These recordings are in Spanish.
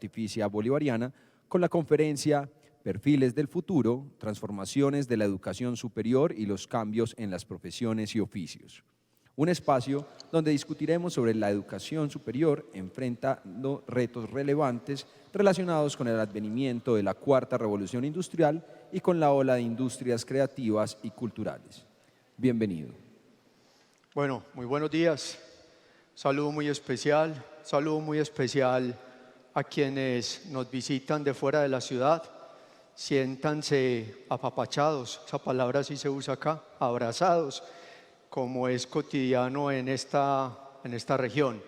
Pontificia Bolivariana con la conferencia Perfiles del Futuro, Transformaciones de la Educación Superior y los Cambios en las Profesiones y Oficios. Un espacio donde discutiremos sobre la educación superior enfrentando retos relevantes relacionados con el advenimiento de la cuarta revolución industrial y con la ola de industrias creativas y culturales. Bienvenido. Bueno, muy buenos días. Saludo muy especial a quienes nos visitan de fuera de la ciudad. Siéntanse apapachados, esa palabra sí se usa acá, abrazados, como es cotidiano en esta región.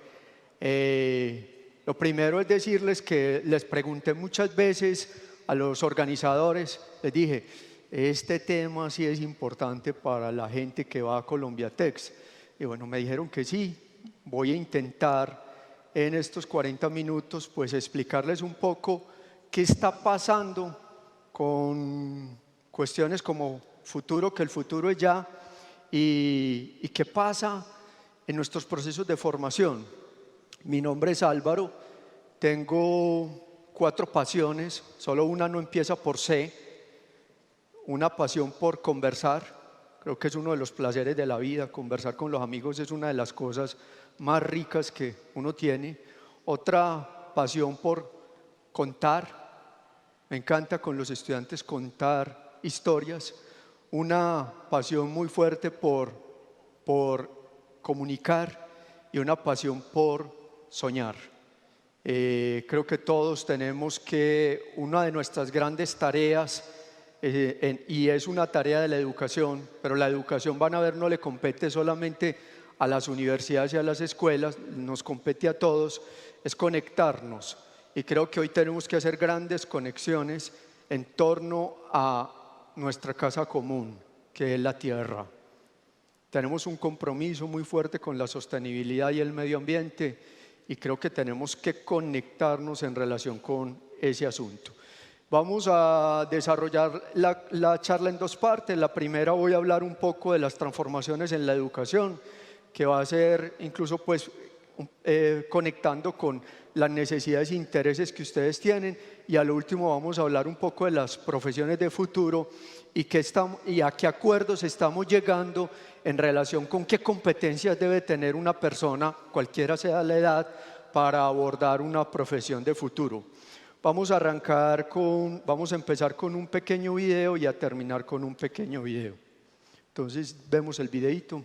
Lo primero es decirles que les pregunté muchas veces a los organizadores, les dije, este tema sí es importante para la gente que va a Colombiatex. Y bueno, me dijeron que sí. Voy a intentar en estos 40 minutos pues explicarles un poco qué está pasando con cuestiones como futuro, que el futuro es ya, y qué pasa en nuestros procesos de formación. Mi nombre es Álvaro, tengo 4 pasiones, solo una no empieza por C, una pasión por conversar. Creo que es uno de los placeres de la vida, conversar con los amigos es una de las cosas más ricas que uno tiene. Otra pasión por contar, me encanta con los estudiantes contar historias. Una pasión muy fuerte por comunicar y una pasión por soñar. Creo que todos tenemos que, una de nuestras grandes tareas, y es una tarea de la educación, pero la educación, van a ver, no le compete solamente a las universidades y a las escuelas, nos compete a todos, es conectarnos. Y creo que hoy tenemos que hacer grandes conexiones en torno a nuestra casa común, que es la tierra. Tenemos un compromiso muy fuerte con la sostenibilidad y el medio ambiente, y creo que tenemos que conectarnos en relación con ese asunto. Vamos a desarrollar la charla en 2 partes. La primera voy a hablar un poco de las transformaciones en la educación, que va a ser incluso pues conectando con las necesidades e intereses que ustedes tienen, y a lo último vamos a hablar un poco de las profesiones de futuro y a qué acuerdos estamos llegando en relación con qué competencias debe tener una persona, cualquiera sea la edad, para abordar una profesión de futuro. Vamos a empezar con un pequeño video y a terminar con un pequeño video. Entonces vemos el videito.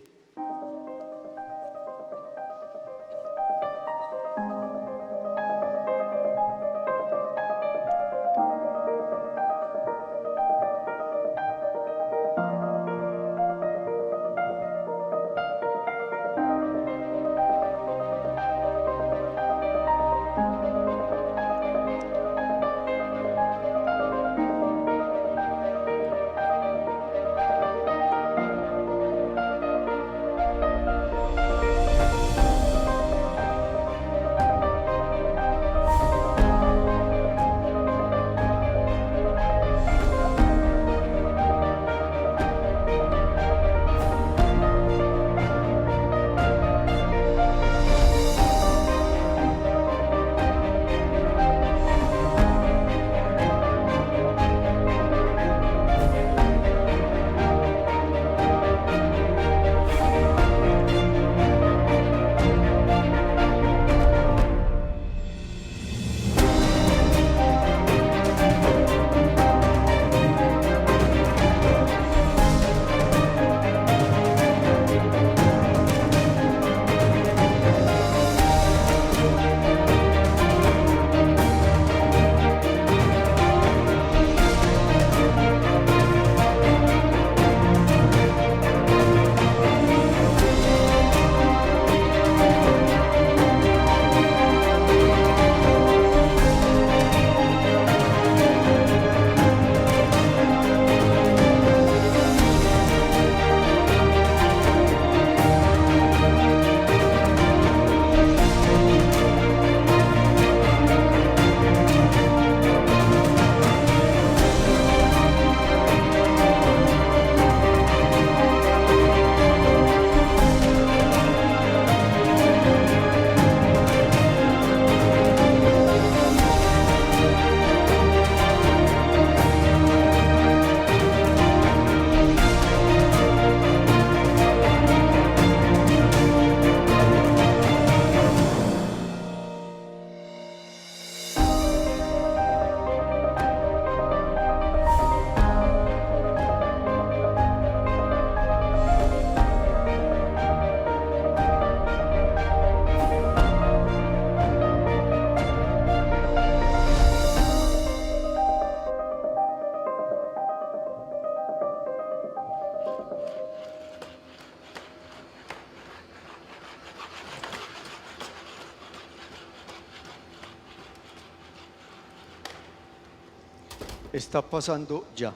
está pasando ya.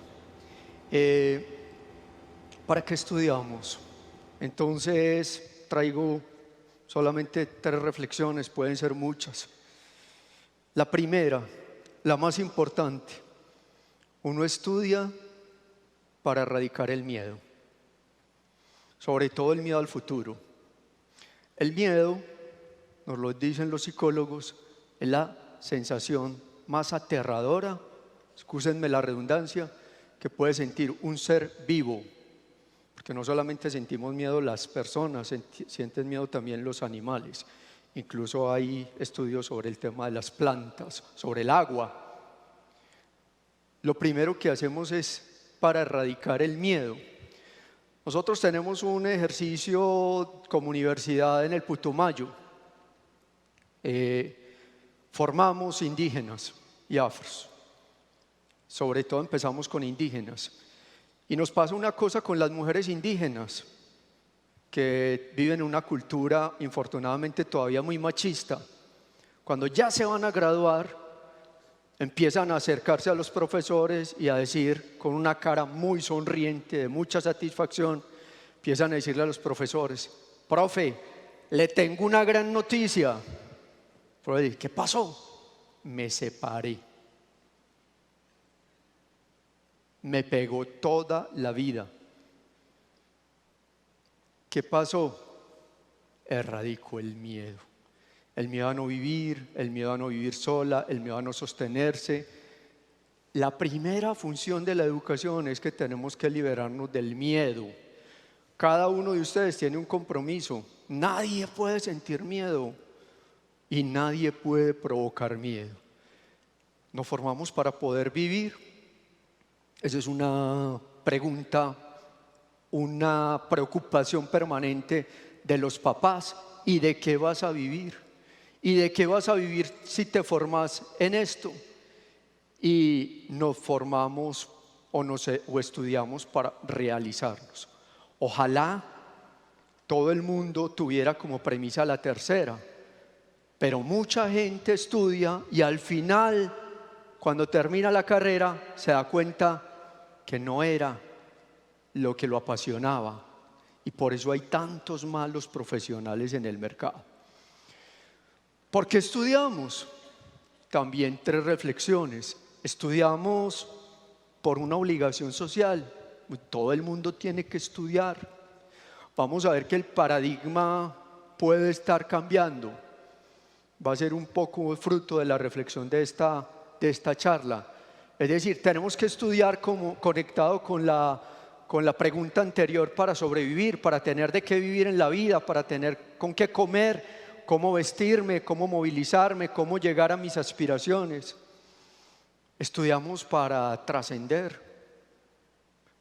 ¿Para qué estudiamos? Entonces traigo solamente 3 reflexiones, pueden ser muchas. La primera, la más importante: uno estudia para erradicar el miedo, sobre todo el miedo al futuro. El miedo, nos lo dicen los psicólogos, es la sensación más aterradora, excúsenme la redundancia, que puede sentir un ser vivo. Porque no solamente sentimos miedo las personas, sienten miedo también los animales. Incluso hay estudios sobre el tema de las plantas, sobre el agua. Lo primero que hacemos es para erradicar el miedo. Nosotros tenemos un ejercicio como universidad en el Putumayo. Formamos indígenas y afros. Sobre todo empezamos con indígenas. Y nos pasa una cosa con las mujeres indígenas, que viven una cultura infortunadamente todavía muy machista. Cuando ya se van a graduar, empiezan a acercarse a los profesores y a decir, con una cara muy sonriente, de mucha satisfacción, empiezan a decirle a los profesores: profe, le tengo una gran noticia. Profe dice: ¿qué pasó? Me separé. Me pegó toda la vida. ¿Qué pasó? Erradicó el miedo. El miedo a no vivir, el miedo a no vivir sola, el miedo a no sostenerse. La primera función de la educación es que tenemos que liberarnos del miedo. Cada uno de ustedes tiene un compromiso. Nadie puede sentir miedo y nadie puede provocar miedo. Nos formamos para poder vivir. Esa es una pregunta, una preocupación permanente de los papás. ¿Y de qué vas a vivir? ¿Y de qué vas a vivir si te formas en esto? Y nos formamos o estudiamos para realizarnos. Ojalá todo el mundo tuviera como premisa la tercera, pero mucha gente estudia y al final, cuando termina la carrera, se da cuenta que no era lo que lo apasionaba, y por eso hay tantos malos profesionales en el mercado. ¿Por qué estudiamos? También 3 reflexiones. Estudiamos por una obligación social. Todo el mundo tiene que estudiar. Vamos a ver que el paradigma puede estar cambiando. Va a ser un poco fruto de la reflexión de esta charla. Es decir, tenemos que estudiar como conectado con la pregunta anterior para sobrevivir, para tener de qué vivir en la vida, para tener con qué comer, cómo vestirme, cómo movilizarme, cómo llegar a mis aspiraciones. Estudiamos para trascender.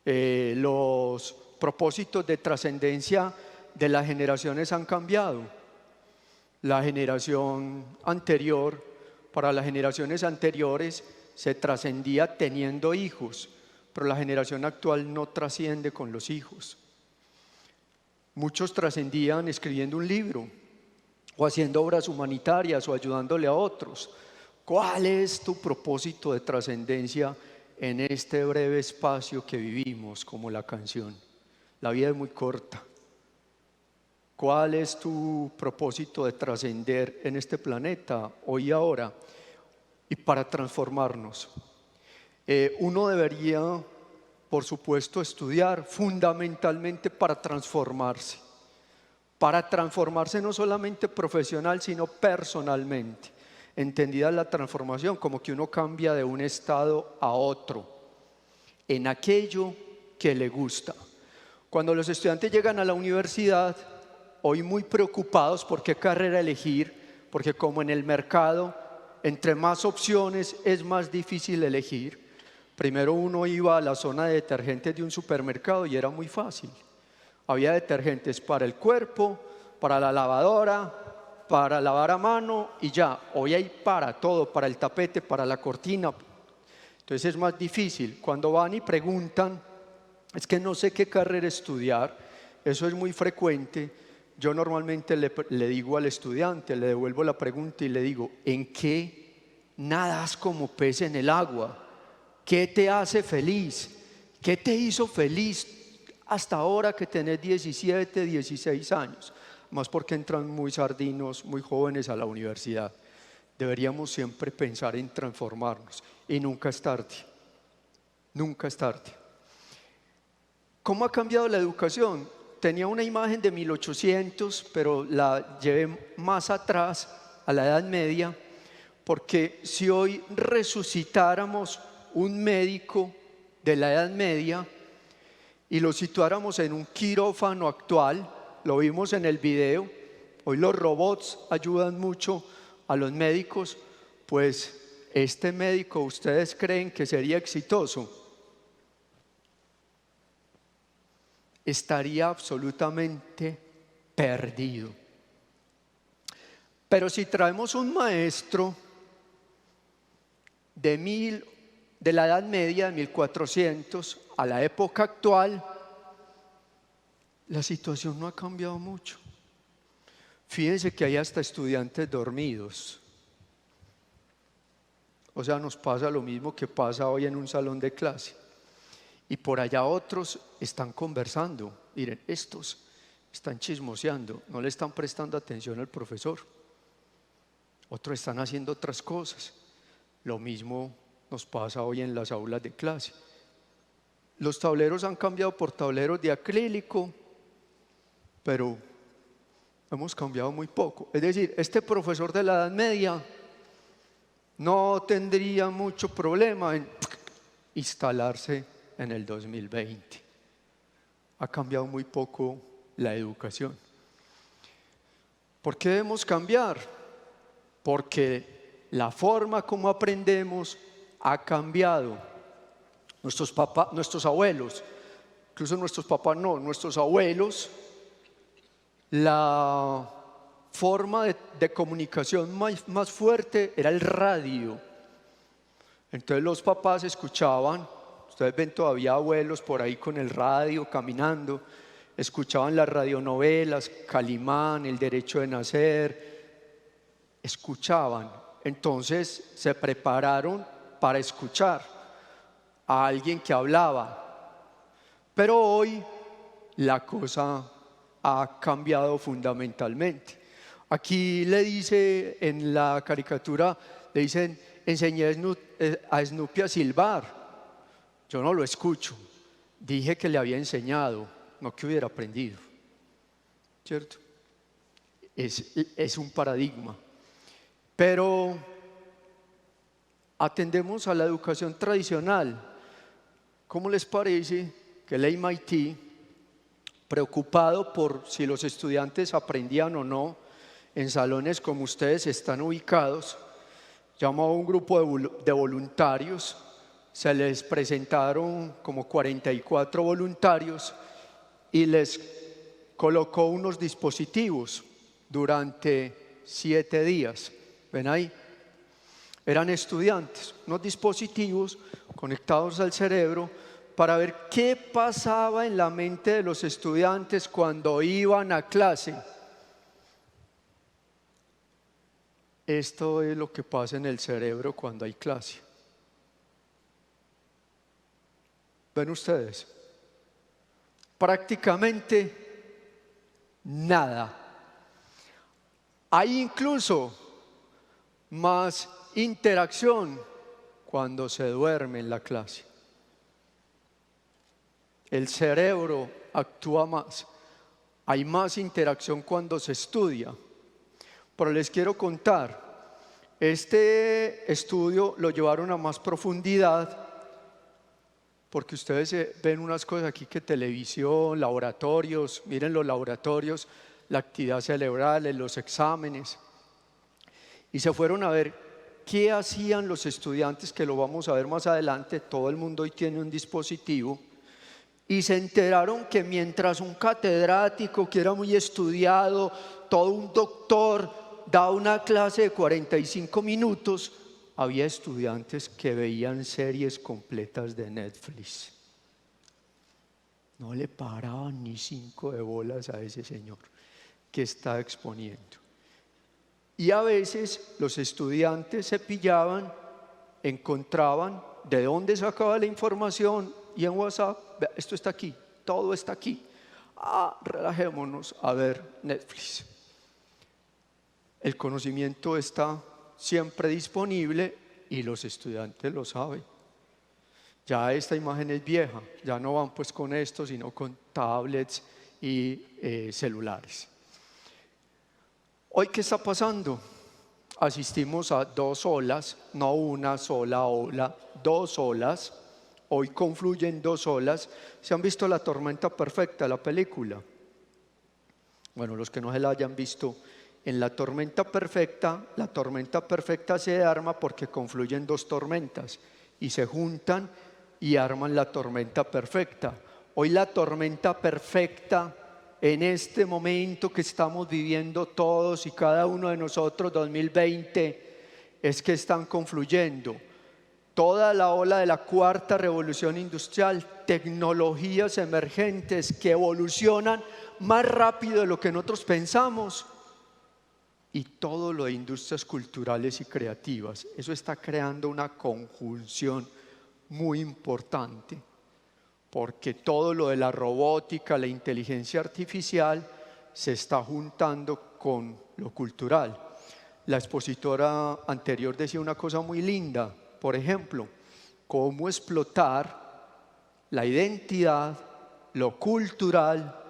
Los propósitos de trascendencia de las generaciones han cambiado. La generación anterior, para las generaciones anteriores, se trascendía teniendo hijos, pero la generación actual no trasciende con los hijos. Muchos trascendían escribiendo un libro, o haciendo obras humanitarias, o ayudándole a otros. ¿Cuál es tu propósito de trascendencia en este breve espacio que vivimos, como la canción? La vida es muy corta. ¿Cuál es tu propósito de trascender en este planeta, hoy y ahora? Y para transformarnos, uno debería, por supuesto, estudiar fundamentalmente para transformarse no solamente profesional, sino personalmente. Entendida la transformación como que uno cambia de un estado a otro, en aquello que le gusta. Cuando los estudiantes llegan a la universidad, hoy muy preocupados por qué carrera elegir, porque como en el mercado, entre más opciones es más difícil elegir. Primero uno iba a la zona de detergentes de un supermercado y era muy fácil. Había detergentes para el cuerpo, para la lavadora, para lavar a mano y ya. Hoy hay para todo, para el tapete, para la cortina. Entonces es más difícil. Cuando van y preguntan, es que no sé qué carrera estudiar, eso es muy frecuente. Yo normalmente le digo al estudiante, le devuelvo la pregunta y le digo: ¿en qué nadas como pez en el agua? ¿Qué te hace feliz? ¿Qué te hizo feliz hasta ahora que tenés 17, 16 años? Más porque entran muy sardinos, muy jóvenes a la universidad. Deberíamos siempre pensar en transformarnos y nunca es tarde. Nunca es tarde. ¿Cómo ha cambiado la educación? Tenía una imagen de 1800, pero la llevé más atrás, a la Edad Media, porque si hoy resucitáramos un médico de la Edad Media y lo situáramos en un quirófano actual, lo vimos en el video, hoy los robots ayudan mucho a los médicos, pues este médico, ¿ustedes creen que sería exitoso? Estaría absolutamente perdido. Pero si traemos un maestro de la Edad Media, de 1400, a la época actual, la situación no ha cambiado mucho. Fíjense que hay hasta estudiantes dormidos. O sea, nos pasa lo mismo que pasa hoy en un salón de clase. Y por allá otros están conversando. Miren, estos están chismoseando, no le están prestando atención al profesor. Otros están haciendo otras cosas. Lo mismo nos pasa hoy en las aulas de clase. Los tableros han cambiado por tableros de acrílico, pero hemos cambiado muy poco. Es decir, este profesor de la Edad Media no tendría mucho problema en instalarse en el 2020. Ha cambiado muy poco la educación. ¿Por qué debemos cambiar? Porque la forma como aprendemos ha cambiado. Nuestros abuelos, incluso nuestros papás no, nuestros abuelos, la forma de comunicación más fuerte era el radio. Entonces los papás escuchaban, ustedes ven todavía abuelos por ahí con el radio caminando, escuchaban las radionovelas, Calimán, El Derecho de Nacer, escuchaban. Entonces se prepararon para escuchar a alguien que hablaba. Pero hoy la cosa ha cambiado fundamentalmente. Aquí le dice en la caricatura, le dicen, enseñé a Snoopy a silbar. Yo no lo escucho. Dije que le había enseñado, no que hubiera aprendido. ¿Cierto? Es un paradigma. Pero atendemos a la educación tradicional. ¿Cómo les parece que el MIT, preocupado por si los estudiantes aprendían o no en salones como ustedes están ubicados, llamó a un grupo de voluntarios? Se les presentaron como 44 voluntarios y les colocó unos dispositivos durante 7 días. ¿Ven ahí? Eran estudiantes, unos dispositivos conectados al cerebro para ver qué pasaba en la mente de los estudiantes cuando iban a clase. Esto es lo que pasa en el cerebro cuando hay clase. ¿Ven ustedes? Prácticamente nada. Hay incluso más interacción cuando se duerme en la clase. El cerebro actúa más. Hay más interacción cuando se estudia. Pero les quiero contar, este estudio lo llevaron a más profundidad, porque ustedes ven unas cosas aquí que televisión, laboratorios, miren los laboratorios, la actividad cerebral, los exámenes, y se fueron a ver qué hacían los estudiantes, que lo vamos a ver más adelante. Todo el mundo hoy tiene un dispositivo, y se enteraron que mientras un catedrático que era muy estudiado, todo un doctor, daba una clase de 45 minutos, había estudiantes que veían series completas de Netflix. No le paraban ni 5 de bolas a ese señor que está exponiendo. Y a veces los estudiantes se pillaban, encontraban de dónde sacaba la información y en WhatsApp, vea, esto está aquí, todo está aquí. Relajémonos a ver Netflix. El conocimiento está siempre disponible y los estudiantes lo saben. Ya esta imagen es vieja, ya no van pues con esto, sino con tablets y celulares. Hoy, ¿qué está pasando? Asistimos a dos olas, no una sola ola, dos olas. Hoy confluyen dos olas. ¿Se han visto La Tormenta Perfecta, la película? Bueno, los que no se la hayan visto, en la tormenta perfecta se arma porque confluyen dos tormentas y se juntan y arman la tormenta perfecta. Hoy la tormenta perfecta, en este momento que estamos viviendo todos y cada uno de nosotros, 2020, es que están confluyendo toda la ola de la cuarta revolución industrial, tecnologías emergentes que evolucionan más rápido de lo que nosotros pensamos, y todo lo de industrias culturales y creativas. Eso está creando una conjunción muy importante, porque todo lo de la robótica, la inteligencia artificial, se está juntando con lo cultural. La expositora anterior decía una cosa muy linda, por ejemplo, cómo explotar la identidad, lo cultural,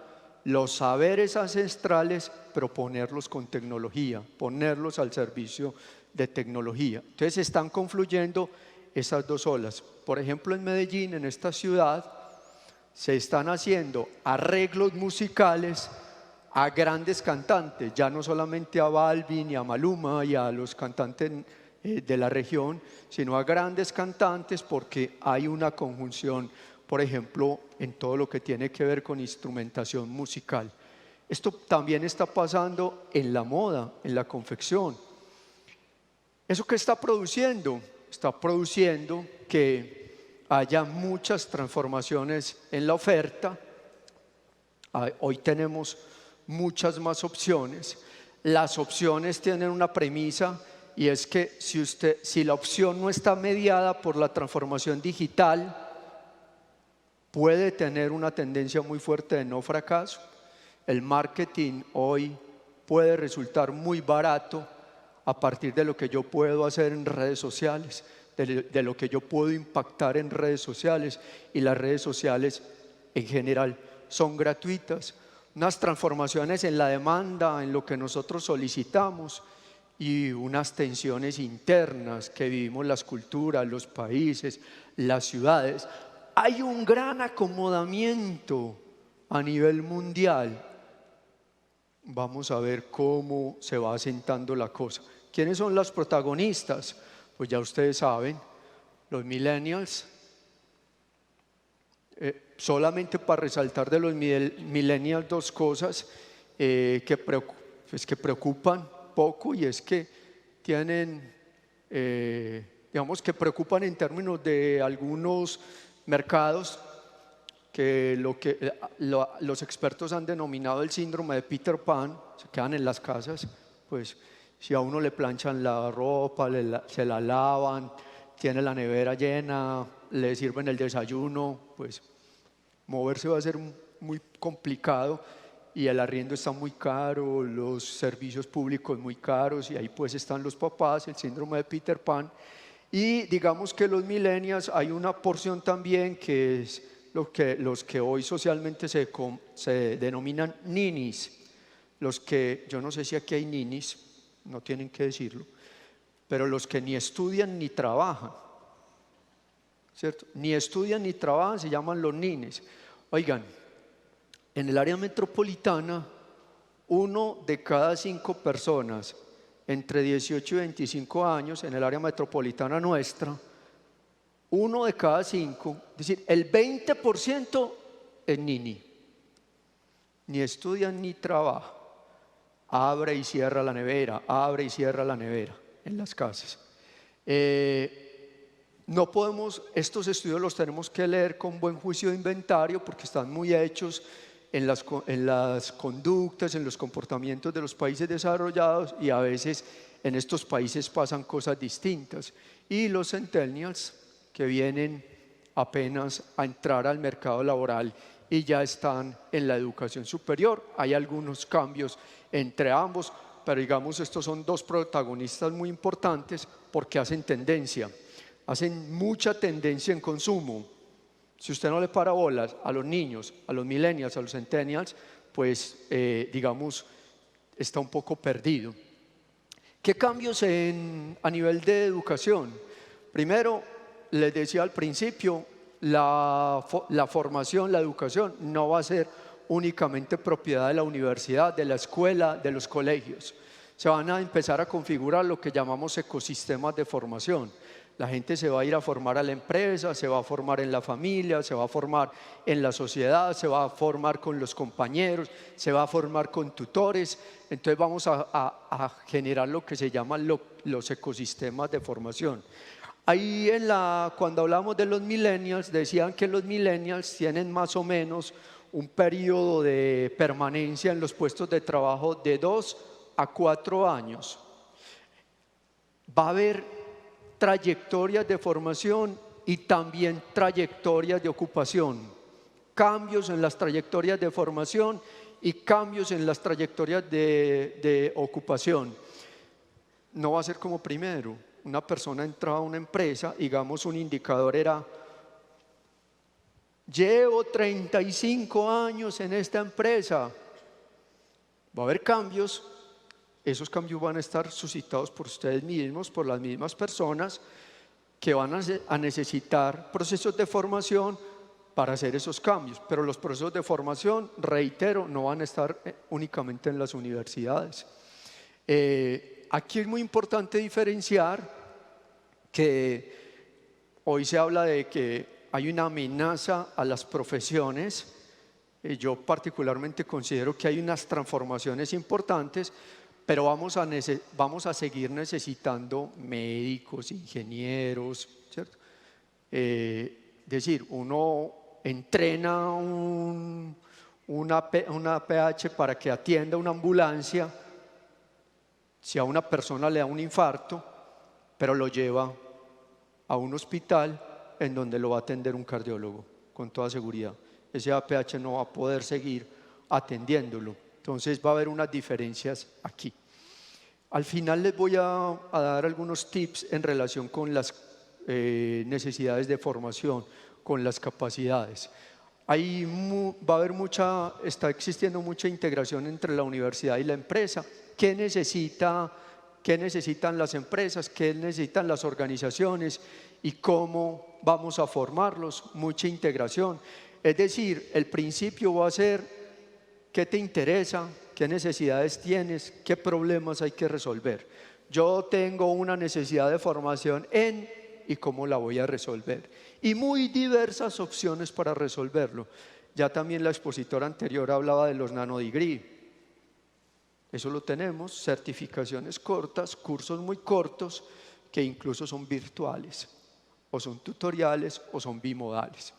los saberes ancestrales, pero ponerlos con tecnología, ponerlos al servicio de tecnología. Entonces están confluyendo esas dos olas. Por ejemplo, en Medellín, en esta ciudad, se están haciendo arreglos musicales a grandes cantantes, ya no solamente a Balvin y a Maluma y a los cantantes de la región, sino a grandes cantantes, porque hay una conjunción, por ejemplo, en todo lo que tiene que ver con instrumentación musical. Esto también está pasando en la moda, en la confección. ¿Eso qué está produciendo? Está produciendo que haya muchas transformaciones en la oferta. Hoy tenemos muchas más opciones. Las opciones tienen una premisa, y es que si la opción no está mediada por la transformación digital, puede tener una tendencia muy fuerte de no fracaso. El marketing hoy puede resultar muy barato a partir de lo que yo puedo hacer en redes sociales, de lo que yo puedo impactar en redes sociales, y las redes sociales en general son gratuitas. Unas transformaciones en la demanda, en lo que nosotros solicitamos, y unas tensiones internas que vivimos las culturas, los países, las ciudades. Hay un gran acomodamiento a nivel mundial. Vamos a ver cómo se va asentando la cosa. ¿Quiénes son los protagonistas? Pues ya ustedes saben, los millennials. Solamente para resaltar de los millennials dos cosas que preocupan poco, y es que tienen, digamos que preocupan en términos de algunos mercados que los expertos han denominado el síndrome de Peter Pan. Se quedan en las casas, pues si a uno le planchan la ropa, se la lavan, tiene la nevera llena, le sirven el desayuno, pues moverse va a ser muy complicado, y el arriendo está muy caro, los servicios públicos muy caros, y ahí pues están los papás, el síndrome de Peter Pan. Y digamos que los millennials, hay una porción también que es los que hoy socialmente se denominan ninis. Los que, yo no sé si aquí hay ninis, no tienen que decirlo, pero los que ni estudian ni trabajan, ¿cierto? Ni estudian ni trabajan, se llaman los ninis. Oigan, en el área metropolitana, 1 de cada 5 personas entre 18 y 25 años, en el área metropolitana nuestra, 1 de cada 5, es decir, el 20% es nini. Ni estudian ni trabajan. Abre y cierra la nevera, abre y cierra la nevera en las casas. No podemos, estos estudios los tenemos que leer con buen juicio de inventario, porque están muy hechos en las conductas, en los comportamientos de los países desarrollados, y a veces en estos países pasan cosas distintas. Y los centennials, que vienen apenas a entrar al mercado laboral y ya están en la educación superior. Hay algunos cambios entre ambos, pero digamos estos son dos protagonistas muy importantes porque hacen tendencia, hacen mucha tendencia en consumo. Si usted no le para bolas a los niños, a los millennials, a los centennials, pues digamos está un poco perdido. ¿Qué cambios a nivel de educación? Primero, les decía al principio, la formación, la educación no va a ser únicamente propiedad de la universidad, de la escuela, de los colegios. Se van a empezar a configurar lo que llamamos ecosistemas de formación. La gente se va a ir a formar a la empresa, se va a formar en la familia, se va a formar en la sociedad, se va a formar con los compañeros, se va a formar con tutores. Entonces vamos a generar lo que se llaman los ecosistemas de formación. Ahí cuando hablamos de los millennials, decían que los millennials tienen más o menos un periodo de permanencia en los puestos de trabajo de 2 a 4 años. Va a haber trayectorias de formación y también trayectorias de ocupación, cambios en las trayectorias de formación y cambios en las trayectorias de ocupación. No va a ser como primero, una persona entraba a una empresa, digamos un indicador era: llevo 35 años en esta empresa. Va a haber cambios. Esos cambios van a estar suscitados por ustedes mismos, por las mismas personas que van a necesitar procesos de formación para hacer esos cambios. Pero los procesos de formación, reitero, no van a estar únicamente en las universidades. Aquí es muy importante diferenciar que hoy se habla de que hay una amenaza a las profesiones. Yo particularmente considero que hay unas transformaciones importantes, pero vamos a seguir necesitando médicos, ingenieros, ¿cierto? Decir, uno entrena una PH para que atienda una ambulancia si a una persona le da un infarto, pero lo lleva a un hospital en donde lo va a atender un cardiólogo, con toda seguridad. Ese APH no va a poder seguir atendiéndolo. Entonces va a haber unas diferencias aquí. Al final les voy a dar algunos tips en relación con las necesidades de formación, con las capacidades. Está existiendo mucha integración entre la universidad y la empresa. ¿Qué necesitan las empresas? ¿Qué necesitan las organizaciones? ¿Y cómo vamos a formarlos? Mucha integración. Es decir, el principio va a ser: ¿qué te interesa? ¿Qué necesidades tienes? ¿Qué problemas hay que resolver? Yo tengo una necesidad de formación ¿y cómo la voy a resolver? Y muy diversas opciones para resolverlo. Ya también la expositora anterior hablaba de los nanodegree. Eso lo tenemos, certificaciones cortas, cursos muy cortos que incluso son virtuales, o son tutoriales o son bimodales.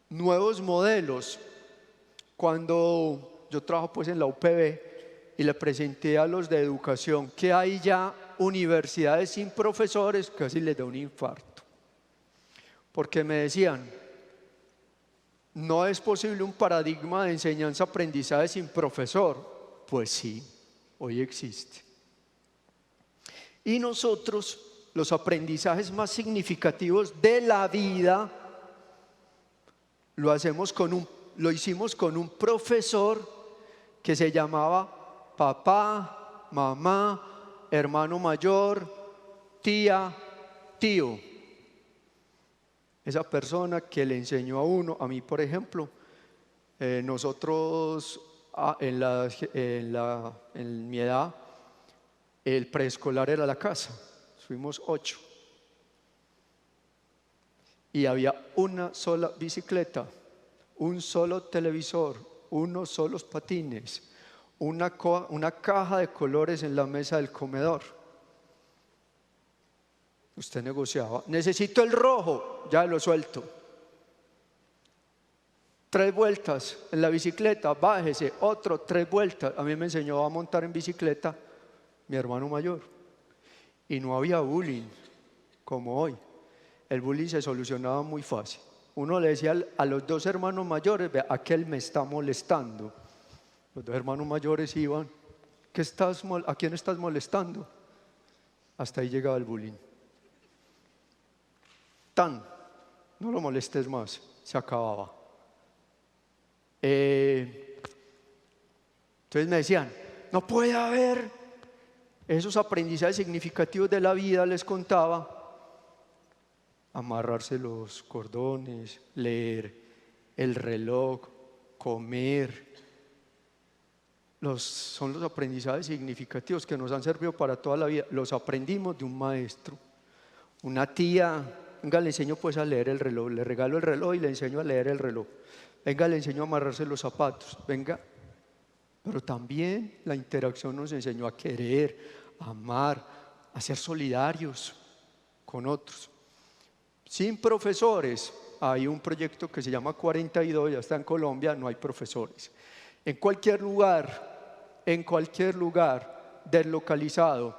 Nuevos modelos. Cuando yo trabajo pues en la UPB y le presenté a los de educación que hay ya universidades sin profesores, casi les da un infarto, porque me decían: no es posible un paradigma de enseñanza-aprendizaje sin profesor. Pues sí, hoy existe. Y nosotros, los aprendizajes más significativos de la vida lo hicimos con un profesor que se llamaba papá, mamá, hermano mayor, tía, tío. Esa persona que le enseñó a uno, a mí por ejemplo, nosotros en mi edad, el preescolar era la casa, fuimos 8. Y había una sola bicicleta, un solo televisor, unos solos patines, una caja de colores en la mesa del comedor. Usted negociaba: necesito el rojo, ya lo suelto. 3 vueltas en la bicicleta, bájese, 3 vueltas. A mí me enseñó a montar en bicicleta mi hermano mayor. Y no había bullying como hoy. el bullying se solucionaba muy fácil. Uno le decía a los dos hermanos mayores, ve, aquel me está molestando. Los dos hermanos mayores iban, ¿a quién estás molestando? Hasta ahí llegaba el bullying. No lo molestes más, se acababa. Entonces me decían, no puede haber esos aprendizajes significativos de la vida, les contaba. Amarrarse los cordones, leer el reloj, comer. Son los aprendizajes significativos que nos han servido para toda la vida. Los aprendimos de un maestro. Una tía, venga, le enseño pues a leer el reloj, le regalo el reloj y le enseño a leer el reloj. Venga, le enseño a amarrarse los zapatos, venga. Pero también la interacción nos enseñó a querer, a amar, a ser solidarios con otros. Sin profesores, hay un proyecto que se llama 42, ya está en Colombia, no hay profesores. En cualquier lugar, deslocalizado,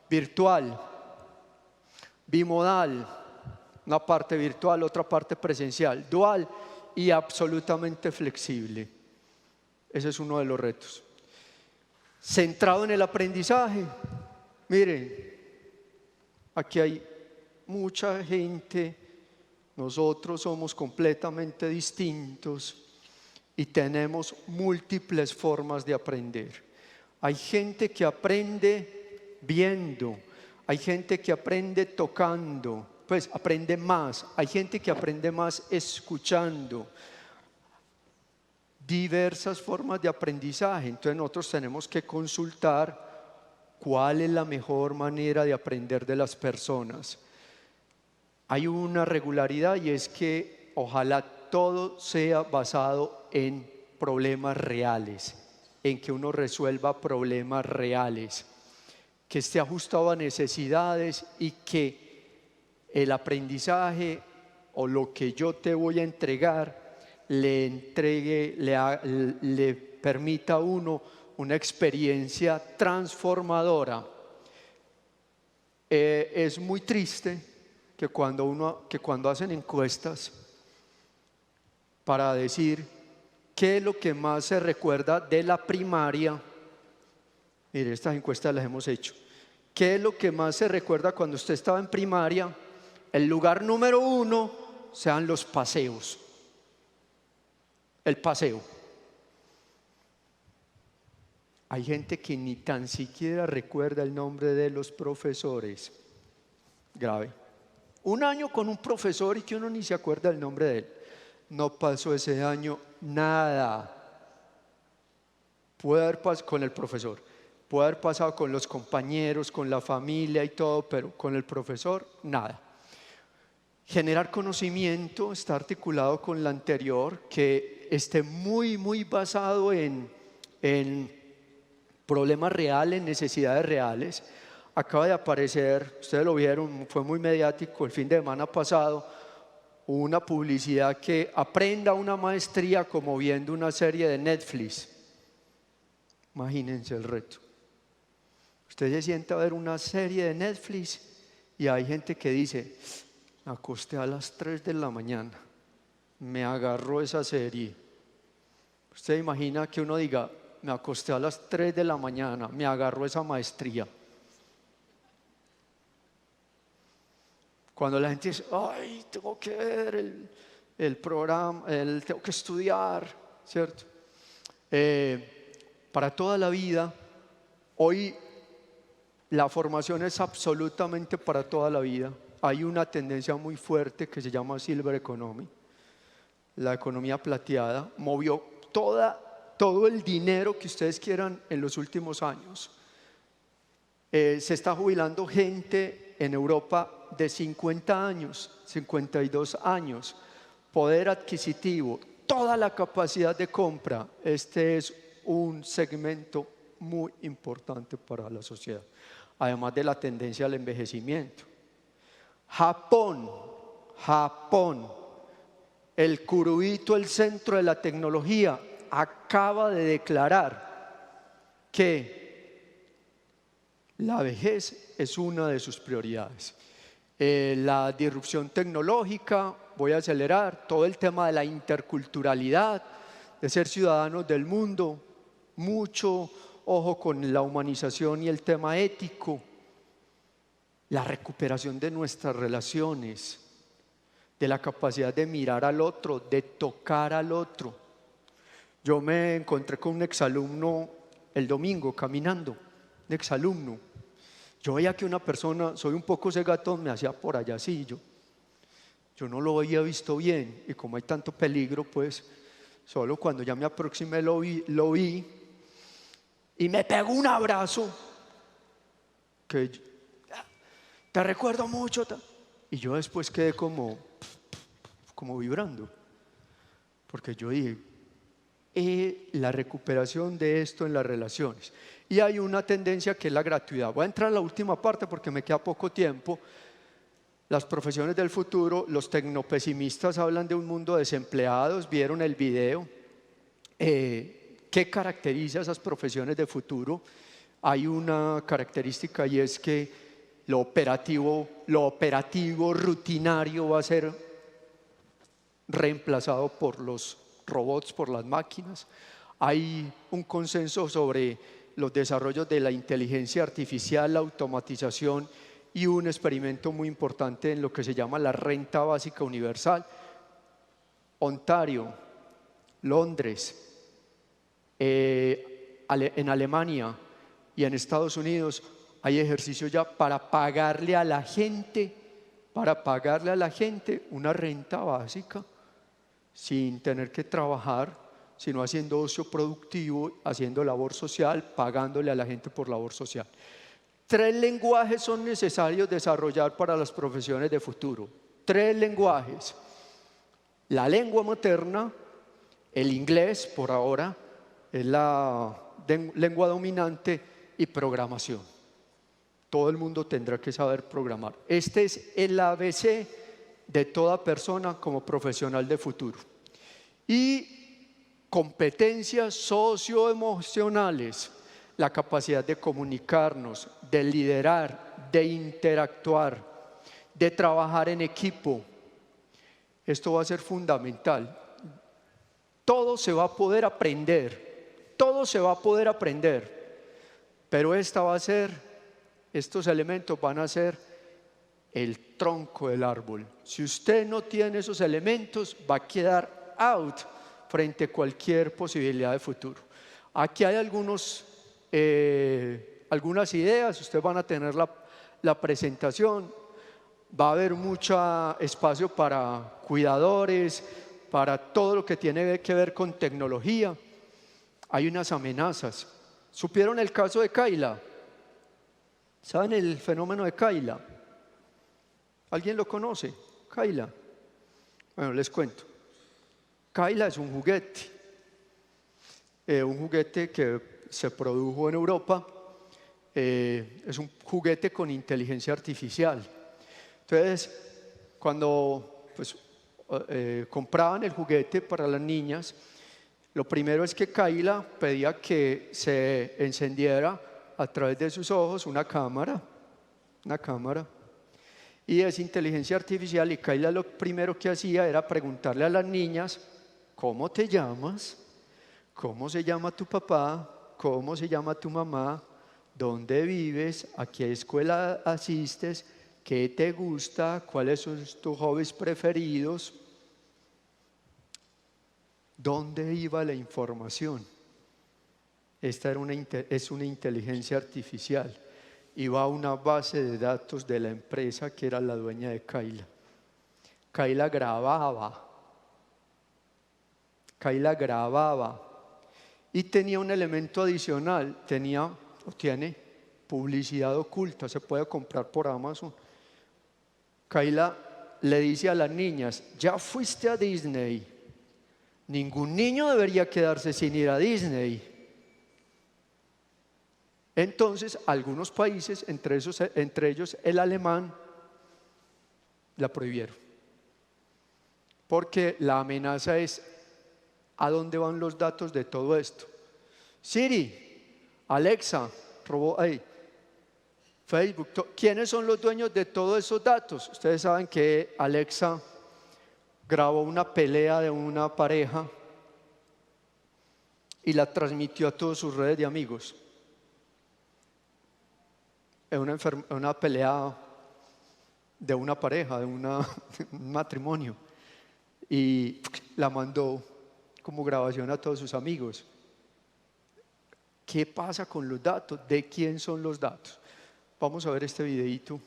virtual, bimodal, una parte virtual, otra parte presencial, dual y absolutamente flexible. Ese es uno de los retos. Centrado en el aprendizaje. Miren, aquí hay mucha gente, nosotros somos completamente distintos y tenemos múltiples formas de aprender. Hay gente que aprende viendo, hay gente que aprende tocando, pues aprende más, hay gente que aprende más escuchando. Diversas formas de aprendizaje, entonces nosotros tenemos que consultar cuál es la mejor manera de aprender de las personas. Hay una regularidad y es que ojalá todo sea basado en problemas reales, en que uno resuelva problemas reales, que esté ajustado a necesidades y que el aprendizaje o lo que yo te voy a entregar le permita a uno una experiencia transformadora. Es muy triste que cuando hacen encuestas para decir qué es lo que más se recuerda de la primaria, mire, estas encuestas las hemos hecho, qué es lo que más se recuerda cuando usted estaba en primaria, el lugar número 1 sean los paseos. El paseo. Hay gente que ni tan siquiera recuerda el nombre de los profesores. Grave. Un año con un profesor y que uno ni se acuerda el nombre de él. No pasó ese año nada. Puede haber pasado con el profesor, puede haber pasado con los compañeros, con la familia y todo, pero con el profesor nada. Generar conocimiento está articulado con la anterior, que esté muy basado en problemas reales, necesidades reales. Acaba de aparecer, ustedes lo vieron, fue muy mediático el fin de semana pasado, una publicidad que aprenda una maestría como viendo una serie de Netflix. Imagínense el reto. Usted se sienta a ver una serie de Netflix y hay gente que dice, me acosté a las 3 de la mañana, me agarró esa serie. Usted imagina que uno diga, me acosté a las 3 de la mañana, me agarró esa maestría. Cuando la gente dice, ay, tengo que ver el programa, tengo que estudiar, ¿cierto? Para toda la vida, hoy la formación es absolutamente para toda la vida. Hay una tendencia muy fuerte que se llama Silver Economy. La economía plateada movió todo el dinero que ustedes quieran en los últimos años. Se está jubilando gente en Europa de 50 años, 52 años, poder adquisitivo, toda la capacidad de compra. Este es un segmento muy importante para la sociedad, además de la tendencia al envejecimiento. Japón, el curubito, el centro de la tecnología, acaba de declarar que la vejez es una de sus prioridades. la disrupción tecnológica, voy a acelerar, todo el tema de la interculturalidad, de ser ciudadanos del mundo, mucho ojo con la humanización y el tema ético, la recuperación de nuestras relaciones, de la capacidad de mirar al otro, de tocar al otro. Yo me encontré con un exalumno el domingo caminando, un exalumno. Yo veía que una persona, soy un poco cegatón, me hacía por allá así, yo no lo había visto bien, y como hay tanto peligro, pues solo cuando ya me aproximé lo vi y me pegó un abrazo que te recuerdo mucho, y yo después quedé como vibrando, porque yo dije, la recuperación de esto en las relaciones. Y hay una tendencia que es la gratuidad. Voy a entrar a la última parte porque me queda poco tiempo. Las profesiones del futuro, los tecnopesimistas hablan de un mundo de desempleados, vieron el video. ¿Qué caracteriza esas profesiones de futuro? Hay una característica y es que lo operativo rutinario va a ser reemplazado por los robots, por las máquinas. Hay un consenso sobre los desarrollos de la inteligencia artificial, la automatización y un experimento muy importante en lo que se llama la renta básica universal. Ontario, Londres, en Alemania y en Estados Unidos hay ejercicios ya para pagarle a la gente una renta básica sin tener que trabajar, sino haciendo ocio productivo, haciendo labor social, pagándole a la gente por labor social. 3 lenguajes son necesarios desarrollar para las profesiones de futuro. 3 lenguajes. La lengua materna, el inglés por ahora, es la lengua dominante, y programación. Todo el mundo tendrá que saber programar. Este es el ABC de toda persona como profesional de futuro. Y competencias socioemocionales, la capacidad de comunicarnos, de liderar, de interactuar, de trabajar en equipo. Esto va a ser fundamental. Todo se va a poder aprender, pero estos elementos van a ser el tronco del árbol. Si usted no tiene esos elementos, va a quedar out frente a cualquier posibilidad de futuro. Aquí hay algunas ideas, ustedes van a tener la presentación, va a haber mucho espacio para cuidadores, para todo lo que tiene que ver con tecnología. Hay unas amenazas. ¿Supieron el caso de Kaila? ¿Saben el fenómeno de Kaila? ¿Alguien lo conoce? Kaila. Bueno, les cuento. Kaila es un juguete que se produjo en Europa. Es un juguete con inteligencia artificial. Entonces, cuando compraban el juguete para las niñas, lo primero es que Kaila pedía que se encendiera a través de sus ojos una cámara, y es inteligencia artificial, y Kaila lo primero que hacía era preguntarle a las niñas: ¿cómo te llamas? ¿Cómo se llama tu papá? ¿Cómo se llama tu mamá? ¿Dónde vives? ¿A qué escuela asistes? ¿Qué te gusta? ¿Cuáles son tus hobbies preferidos? ¿Dónde iba la información? Esta es una inteligencia artificial. Iba a una base de datos de la empresa que era la dueña de Kaila. Kaila grababa y tenía un elemento adicional, tiene publicidad oculta, se puede comprar por Amazon. Kaila le dice a las niñas: ya fuiste a Disney. Ningún niño debería quedarse sin ir a Disney. Entonces, algunos países, entre ellos el alemán, la prohibieron. Porque la amenaza es: ¿a dónde van los datos de todo esto? Siri, Alexa, Facebook. ¿Quiénes son los dueños de todos esos datos? Ustedes saben que Alexa grabó una pelea de una pareja y la transmitió a todas sus redes de amigos. Es una pelea de una pareja, de un matrimonio. Y la mandó como grabación a todos sus amigos. ¿Qué pasa con los datos? ¿De quién son los datos? Vamos a ver este videito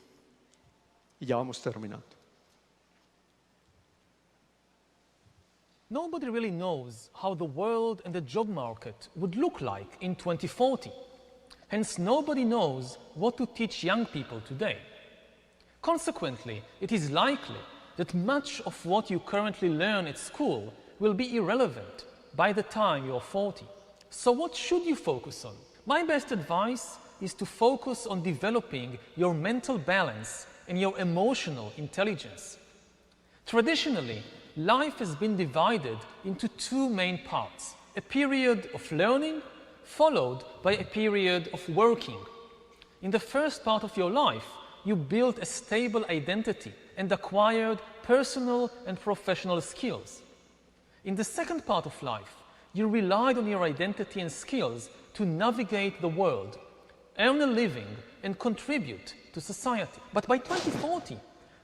y ya vamos terminando. Nobody really knows how the world and the job market would look like in 2040. Hence, nobody knows what to teach young people today. Consequently, it is likely that much of what you currently learn at school will be irrelevant by the time you're 40. So what should you focus on? My best advice is to focus on developing your mental balance and your emotional intelligence. Traditionally, life has been divided into two main parts: a period of learning followed by a period of working. In the first part of your life, you built a stable identity and acquired personal and professional skills. In the second part of life, you relied on your identity and skills to navigate the world, earn a living, and contribute to society. But by 2040,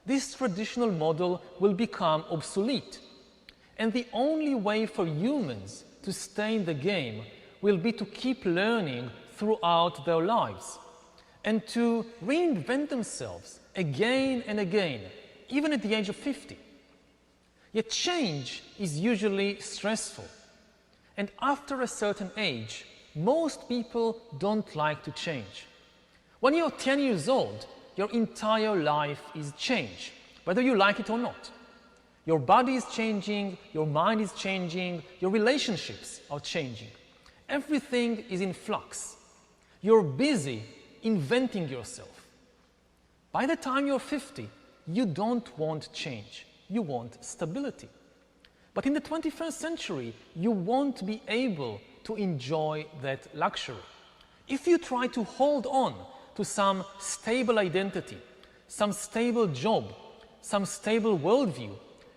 this traditional model will become obsolete. And the only way for humans to stay in the game will be to keep learning throughout their lives and to reinvent themselves again and again, even at the age of 50. Yet change is usually stressful. And after a certain age, most people don't like to change. When you're 10 years old, your entire life is change, whether you like it or not. Your body is changing, your mind is changing, your relationships are changing. Everything is in flux. You're busy inventing yourself. By the time you're 50, you don't want change, you want stability. But in the 21st century, you won't be able to enjoy that luxury. If you try to hold on to some stable identity, some stable job, some stable worldview,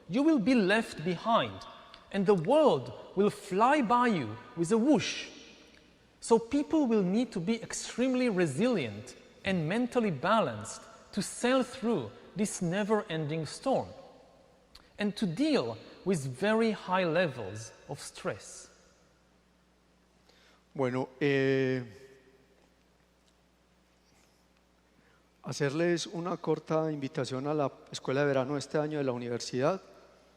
you will be left behind and the world will fly by you with a whoosh. So people will need to be extremely resilient and mentally balanced to sail through this never-ending storm and to deal with very high levels of stress. Bueno, hacerles una corta invitación a la escuela de verano de este año de la universidad.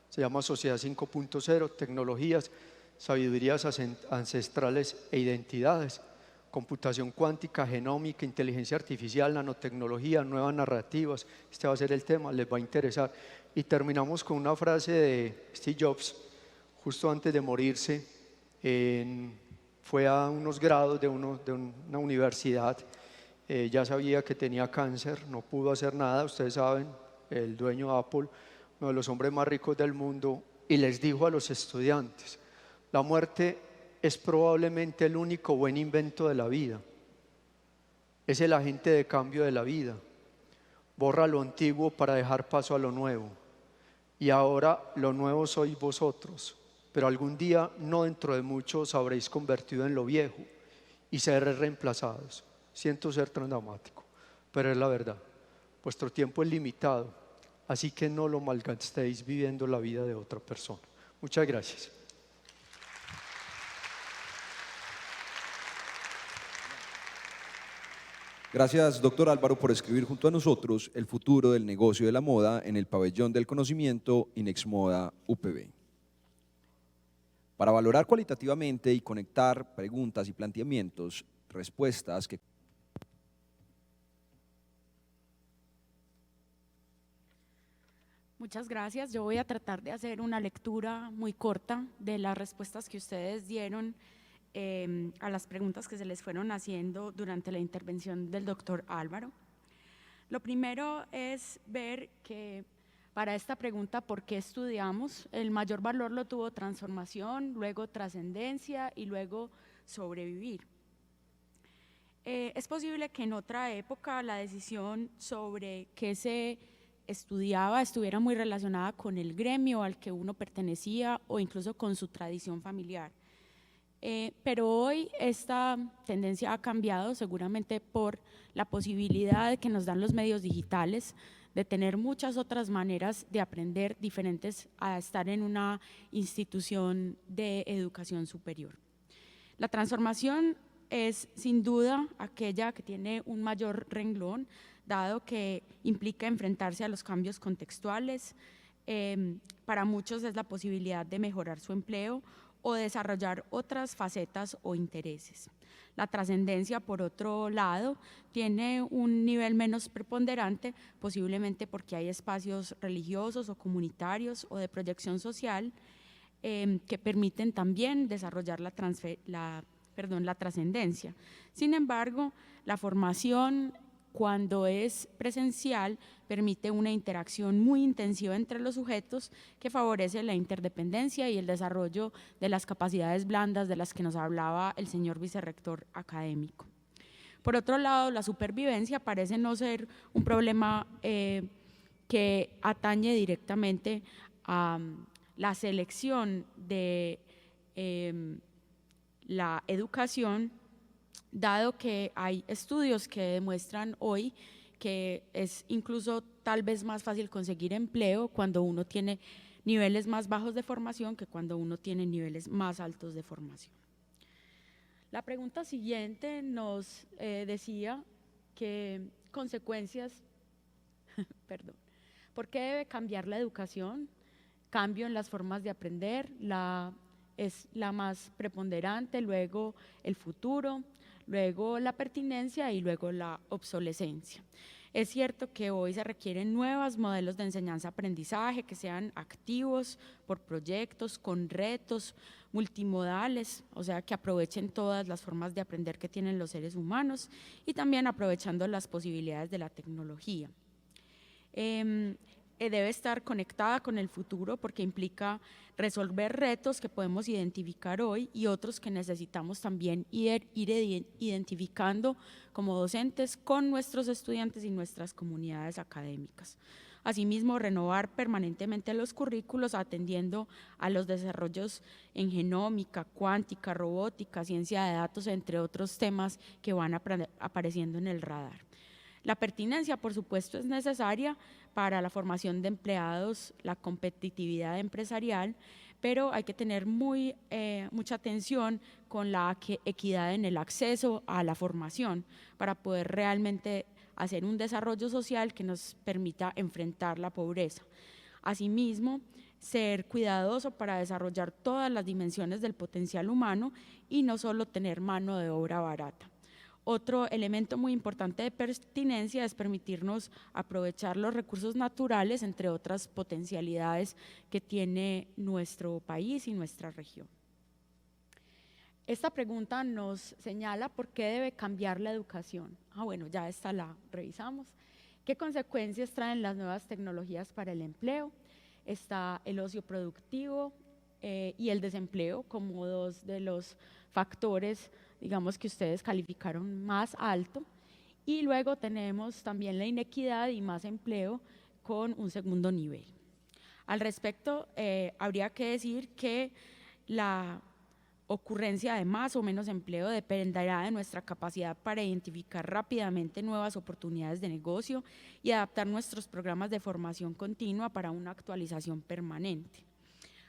Se llama Sociedad 5.0, Tecnologías, Sabidurías Ancestrales e Identidades, Computación Cuántica, Genómica, Inteligencia Artificial, Nanotecnología, Nuevas Narrativas. Este va a ser el tema, les va a interesar. Y terminamos con una frase de Steve Jobs, justo antes de morirse. Fue a unos grados de una universidad, ya sabía que tenía cáncer, no pudo hacer nada, ustedes saben, el dueño de Apple, uno de los hombres más ricos del mundo, y les dijo a los estudiantes: la muerte es probablemente el único buen invento de la vida, es el agente de cambio de la vida, borra lo antiguo para dejar paso a lo nuevo, y ahora lo nuevo sois vosotros, pero algún día, no dentro de mucho, os habréis convertido en lo viejo y seréis reemplazados. Siento ser tan dramático, pero es la verdad. Vuestro tiempo es limitado, así que no lo malgastéis viviendo la vida de otra persona. Muchas gracias. Gracias, doctor Álvaro, por escribir junto a nosotros el futuro del negocio de la moda en el pabellón del conocimiento Inexmoda UPB. Para valorar cualitativamente y conectar preguntas y planteamientos, respuestas que... Muchas gracias. Yo voy a tratar de hacer una lectura muy corta de las respuestas que ustedes dieron a las preguntas que se les fueron haciendo durante la intervención del doctor Álvaro. Lo primero es ver que para esta pregunta, ¿por qué estudiamos? El mayor valor lo tuvo transformación, luego trascendencia y luego sobrevivir. Es posible que en otra época la decisión sobre qué se estudiaba estuviera muy relacionada con el gremio al que uno pertenecía o incluso con su tradición familiar. Pero hoy esta tendencia ha cambiado seguramente por la posibilidad que nos dan los medios digitales de tener muchas otras maneras de aprender diferentes a estar en una institución de educación superior. La transformación es sin duda aquella que tiene un mayor renglón, dado que implica enfrentarse a los cambios contextuales. Para muchos es la posibilidad de mejorar su empleo o desarrollar otras facetas o intereses. La trascendencia, por otro lado, tiene un nivel menos preponderante, posiblemente porque hay espacios religiosos o comunitarios o de proyección social que permiten también desarrollar la trascendencia. Sin embargo, la formación, cuando es presencial, permite una interacción muy intensiva entre los sujetos que favorece la interdependencia y el desarrollo de las capacidades blandas de las que nos hablaba el señor vicerrector académico. Por otro lado, la supervivencia parece no ser un problema que atañe directamente a la selección de la educación, dado que hay estudios que demuestran hoy que es incluso tal vez más fácil conseguir empleo cuando uno tiene niveles más bajos de formación que cuando uno tiene niveles más altos de formación. La pregunta siguiente nos decía que consecuencias, perdón, ¿por qué debe cambiar la educación? Cambio en las formas de aprender, es la más preponderante, luego el futuro, luego la pertinencia y luego la obsolescencia. Es cierto que hoy se requieren nuevos modelos de enseñanza-aprendizaje que sean activos por proyectos, con retos multimodales, o sea, que aprovechen todas las formas de aprender que tienen los seres humanos y también aprovechando las posibilidades de la tecnología. Debe estar conectada con el futuro porque implica resolver retos que podemos identificar hoy y otros que necesitamos también ir identificando como docentes con nuestros estudiantes y nuestras comunidades académicas. Asimismo, renovar permanentemente los currículos atendiendo a los desarrollos en genómica, cuántica, robótica, ciencia de datos, entre otros temas que van apareciendo en el radar. La pertinencia, por supuesto, es necesaria para la formación de empleados, la competitividad empresarial, pero hay que tener mucha atención con la equidad en el acceso a la formación para poder realmente hacer un desarrollo social que nos permita enfrentar la pobreza. Asimismo, ser cuidadoso para desarrollar todas las dimensiones del potencial humano y no solo tener mano de obra barata. Otro elemento muy importante de pertinencia es permitirnos aprovechar los recursos naturales, entre otras potencialidades que tiene nuestro país y nuestra región. Esta pregunta nos señala por qué debe cambiar la educación. Bueno, ya esta la revisamos. ¿Qué consecuencias traen las nuevas tecnologías para el empleo? Está el ocio productivo y el desempleo como dos de los factores, digamos, que ustedes calificaron más alto, y luego tenemos también la inequidad y más empleo con un segundo nivel. Al respecto, habría que decir que la ocurrencia de más o menos empleo dependerá de nuestra capacidad para identificar rápidamente nuevas oportunidades de negocio y adaptar nuestros programas de formación continua para una actualización permanente.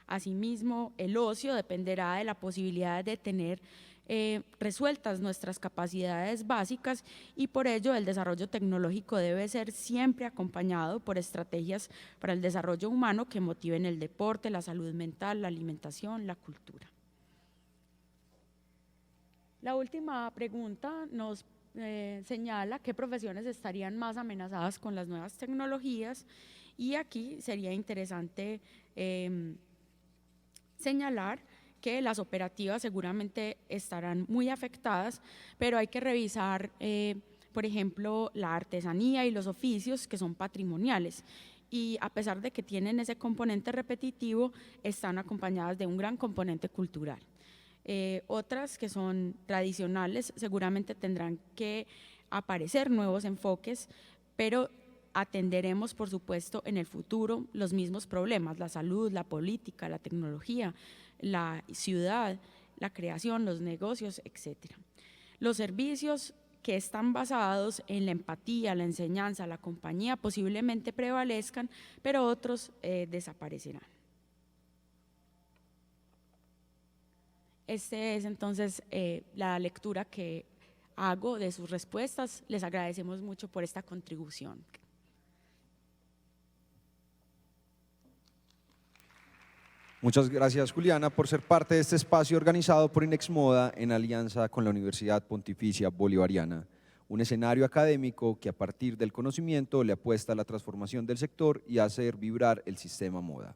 Asimismo, el ocio dependerá de la posibilidad de tener resueltas nuestras capacidades básicas y por ello el desarrollo tecnológico debe ser siempre acompañado por estrategias para el desarrollo humano que motiven el deporte, la salud mental, la alimentación, la cultura. La última pregunta nos señala qué profesiones estarían más amenazadas con las nuevas tecnologías y aquí sería interesante señalar que las operativas seguramente estarán muy afectadas, pero hay que revisar, por ejemplo, la artesanía y los oficios que son patrimoniales y a pesar de que tienen ese componente repetitivo, están acompañadas de un gran componente cultural. Otras que son tradicionales seguramente tendrán que aparecer nuevos enfoques, pero atenderemos, por supuesto, en el futuro los mismos problemas: la salud, la política, la tecnología, la ciudad, la creación, los negocios, etc. Los servicios que están basados en la empatía, la enseñanza, la compañía, posiblemente prevalezcan, pero otros desaparecerán. Esta es entonces la lectura que hago de sus respuestas. Les agradecemos mucho por esta contribución. Muchas gracias, Juliana, por ser parte de este espacio organizado por Inexmoda en alianza con la Universidad Pontificia Bolivariana, un escenario académico que a partir del conocimiento le apuesta a la transformación del sector y a hacer vibrar el sistema moda.